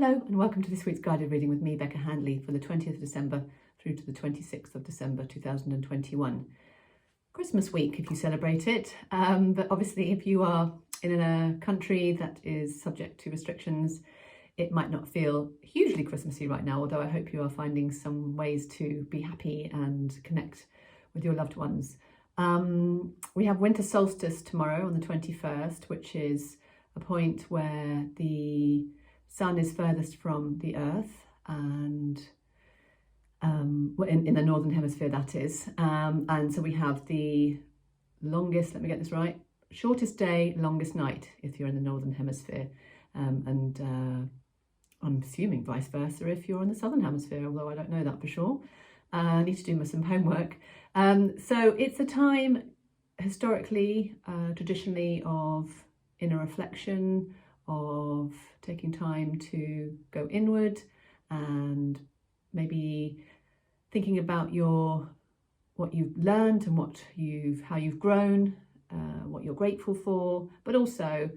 Hello and welcome to this week's guided reading with me, Becca Handley, for the 20th of December through to the 26th of December 2021. Christmas week if you celebrate it, but obviously if you are in a country that is subject to restrictions, it might not feel hugely Christmassy right now, although I hope you are finding some ways to be happy and connect with your loved ones. We have winter solstice tomorrow on the 21st, which is a point where the sun is furthest from the earth and in the northern hemisphere, that is, and so we have the longest, let me get this right, shortest day, longest night if you're in the northern hemisphere, and I'm assuming vice versa if you're in the southern hemisphere, although I don't know that for sure. I need to do some homework. So it's a time historically, traditionally, of inner reflection, of taking time to go inward and maybe thinking about what you've learned and how you've grown, what you're grateful for, but also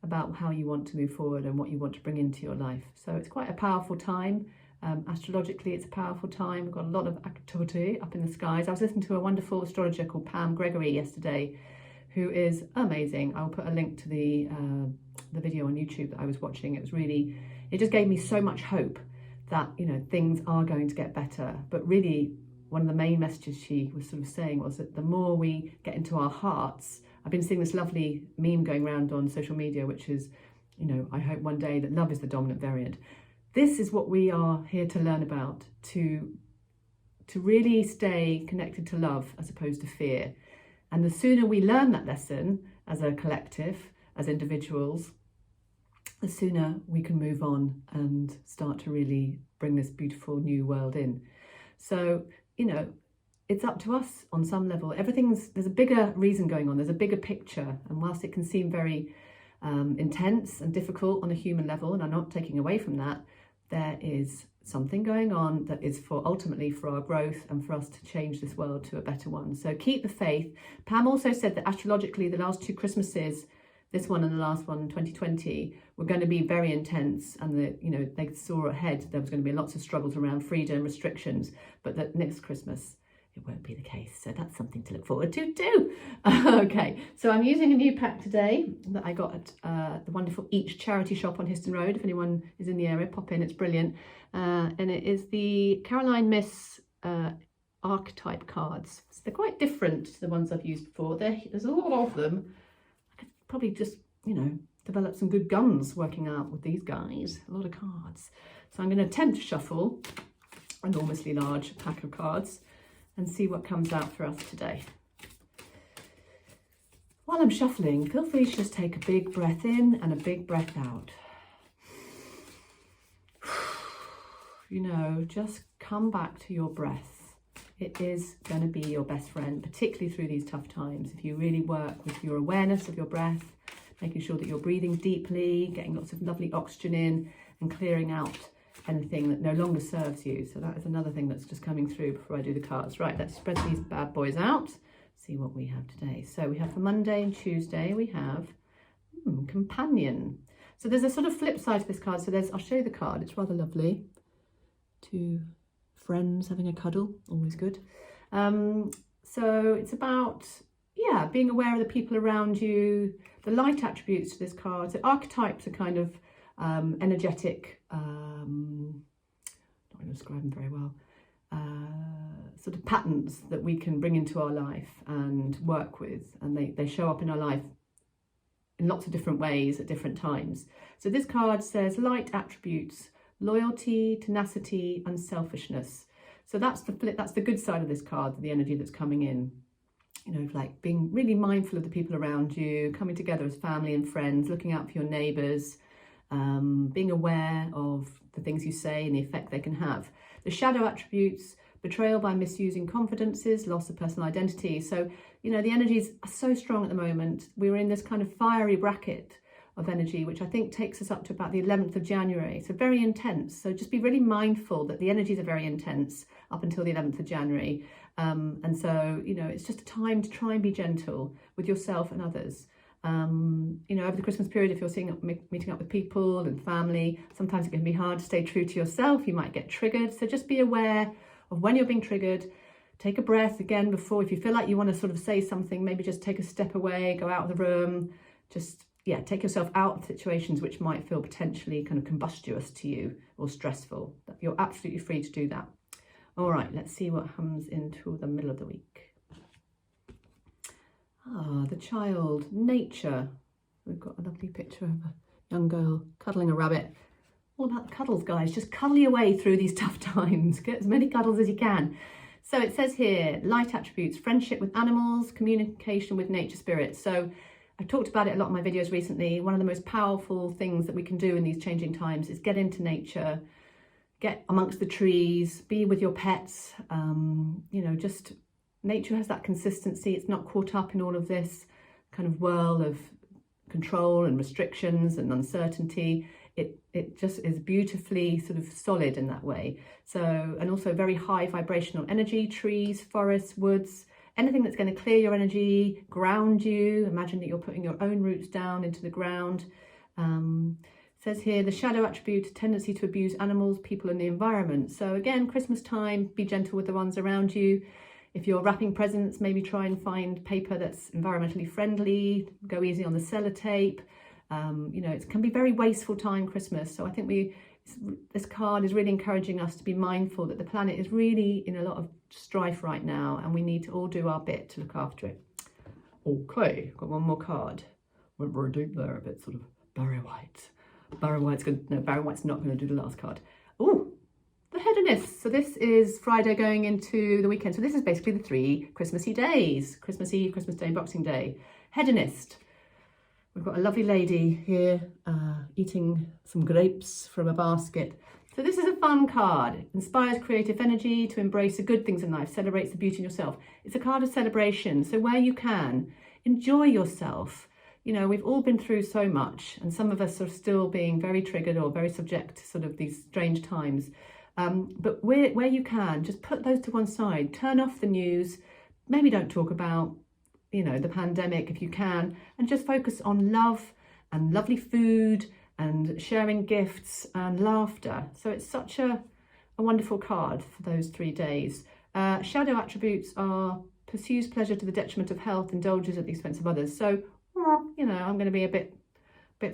about how you want to move forward and what you want to bring into your life. So it's quite a powerful time. Astrologically, it's a powerful time. We've got a lot of activity up in the skies. I was listening to a wonderful astrologer called Pam Gregory yesterday, who is amazing. I'll put a link to the video on YouTube that I was watching. It just gave me so much hope that, things are going to get better. But really, one of the main messages she was sort of saying was that the more we get into our hearts, I've been seeing this lovely meme going around on social media, which is, I hope one day that love is the dominant variant. This is what we are here to learn about, to really stay connected to love as opposed to fear. And the sooner we learn that lesson as a collective, as individuals, the sooner we can move on and start to really bring this beautiful new world in. So, it's up to us on some level. There's a bigger reason going on. There's a bigger picture. And whilst it can seem very intense and difficult on a human level, and I'm not taking away from that, there is something going on that is ultimately for our growth and for us to change this world to a better one. So keep the faith. Pam also said that astrologically, the last two Christmases, this one and the last one, 2020, were going to be very intense, and they saw ahead there was going to be lots of struggles around freedom, restrictions, but that next Christmas it won't be the case. So that's something to look forward to too. Okay, so I'm using a new pack today that I got at the wonderful Each charity shop on Histon Road. If anyone is in the area, pop in, it's brilliant. And it is the Caroline Myss archetype cards. So they're quite different to the ones I've used before. There's a lot of them. I could probably just, develop some good guns working out with these guys. A lot of cards. So I'm going to attempt to shuffle an enormously large pack of cards and see what comes out for us today. While I'm shuffling, feel free to just take a big breath in and a big breath out. Just come back to your breath. It is going to be your best friend, particularly through these tough times. If you really work with your awareness of your breath, making sure that you're breathing deeply, getting lots of lovely oxygen in and clearing out anything that no longer serves you. So that is another thing that's just coming through before I do the cards. Right, let's spread these bad boys out, see what we have today. So we have for Monday and Tuesday, we have companion. So there's a sort of flip side to this card. So I'll show you the card. It's rather lovely. Two friends having a cuddle, always good. So it's about, being aware of the people around you, the light attributes to this card. So archetypes are kind of energetic, not going to describe them very well, sort of patterns that we can bring into our life and work with, and they show up in our life in lots of different ways at different times. So this card says light attributes: loyalty, tenacity, unselfishness. So that's the good side of this card, the energy that's coming in. Like being really mindful of the people around you, coming together as family and friends, looking out for your neighbours, being aware of the things you say and the effect they can have. The shadow attributes: betrayal by misusing confidences, loss of personal identity. So, the energies are so strong at the moment. We're in this kind of fiery bracket of energy, which I think takes us up to about the 11th of January. So very intense. So just be really mindful that the energies are very intense up until the 11th of January. And so, it's just a time to try and be gentle with yourself and others. You know, over the Christmas period, if you're meeting up with people and family, sometimes it can be hard to stay true to yourself. You might get triggered. So just be aware of when you're being triggered. Take a breath again before, if you feel like you want to sort of say something, maybe just take a step away, go out of the room, just, yeah, take yourself out of situations which might feel potentially kind of combustious to you or stressful. You're absolutely free to do that. All right, let's see what comes into the middle of the week. The child, nature. We've got a lovely picture of a young girl cuddling a rabbit. All about the cuddles, guys. Just cuddle your way through these tough times. Get as many cuddles as you can. So it says here, light attributes, friendship with animals, communication with nature spirits. So I talked about it a lot in my videos recently. One of the most powerful things that we can do in these changing times is get into nature, get amongst the trees, be with your pets. You know, just nature has that consistency. It's not caught up in all of this kind of whirl of control and restrictions and uncertainty. It just is beautifully sort of solid in that way. So, and also very high vibrational energy, trees, forests, woods, anything that's going to clear your energy, ground you. Imagine that you're putting your own roots down into the ground. Says here, the shadow attribute, tendency to abuse animals, people and the environment. So again, Christmas time, be gentle with the ones around you. If you're wrapping presents, maybe try and find paper that's environmentally friendly, go easy on the sellotape. You know, it can be very wasteful time, Christmas. So I think this card is really encouraging us to be mindful that the planet is really in a lot of strife right now, and we need to all do our bit to look after it. Okay, got one more card. Went very deep there, a bit sort of Barry White. Barry White's not going to do the last card. Oh, the hedonist. So this is Friday going into the weekend. So this is basically the 3 Christmassy days: Christmas Eve, Christmas Day, Boxing Day. Hedonist. We've got a lovely lady here eating some grapes from a basket. So this is a fun card. It inspires creative energy to embrace the good things in life, celebrates the beauty in yourself. It's a card of celebration. So where you can, enjoy yourself. You know, we've all been through so much, and some of us are still being very triggered or very subject to sort of these strange times. But where you can, just put those to one side. Turn off the news. Maybe don't talk about, you know, the pandemic if you can, and just focus on love and lovely food and sharing gifts and laughter. So it's such a wonderful card for those 3 days. Shadow attributes are pursues pleasure to the detriment of health, indulges at the expense of others. So, you know, I'm going to be a bit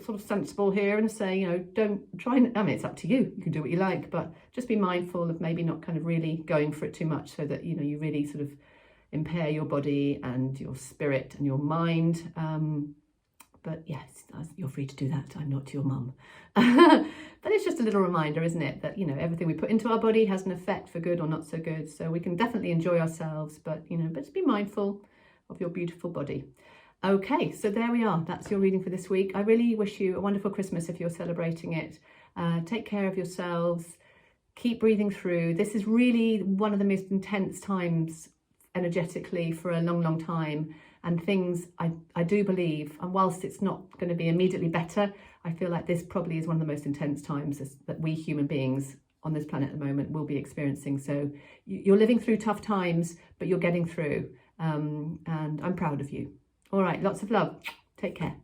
sort of sensible here and say, you know, don't try and, I mean, it's up to you. You can do what you like, but just be mindful of maybe not kind of really going for it too much, so that, you know, you really sort of impair your body and your spirit and your mind. But yes, you're free to do that. I'm not your mum. But it's just a little reminder, isn't it, that, you know, everything we put into our body has an effect for good or not so good. So we can definitely enjoy ourselves, but, you know, but just be mindful of your beautiful body. Okay, so there we are. That's your reading for this week. I really wish you a wonderful Christmas if you're celebrating it. Take care of yourselves. Keep breathing through. This is really one of the most intense times energetically for a long, long time. And things, I do believe, and whilst it's not going to be immediately better, I feel like this probably is one of the most intense times that we human beings on this planet at the moment will be experiencing. So you're living through tough times, but you're getting through. And I'm proud of you. All right, lots of love. Take care.